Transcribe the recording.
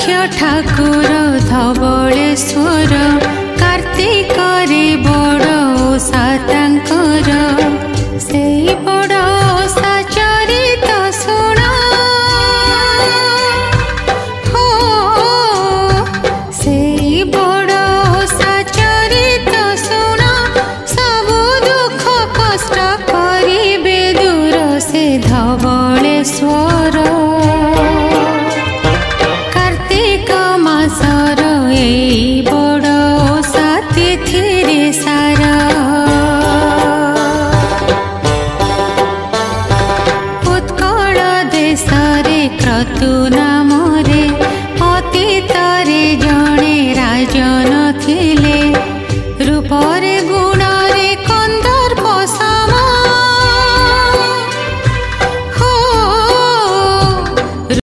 ठाकुर धवलेश्वर कार्तिक रे बड़ ओषा तांकर से बड़ ओषा चरित शुण हो से बड़ ओषा चरित शुण सबु दुख कष्ट करिबे दूर से धवलेश्वर बड़ ओषा तिथि रे सारा उत्कल देश रे क्रतु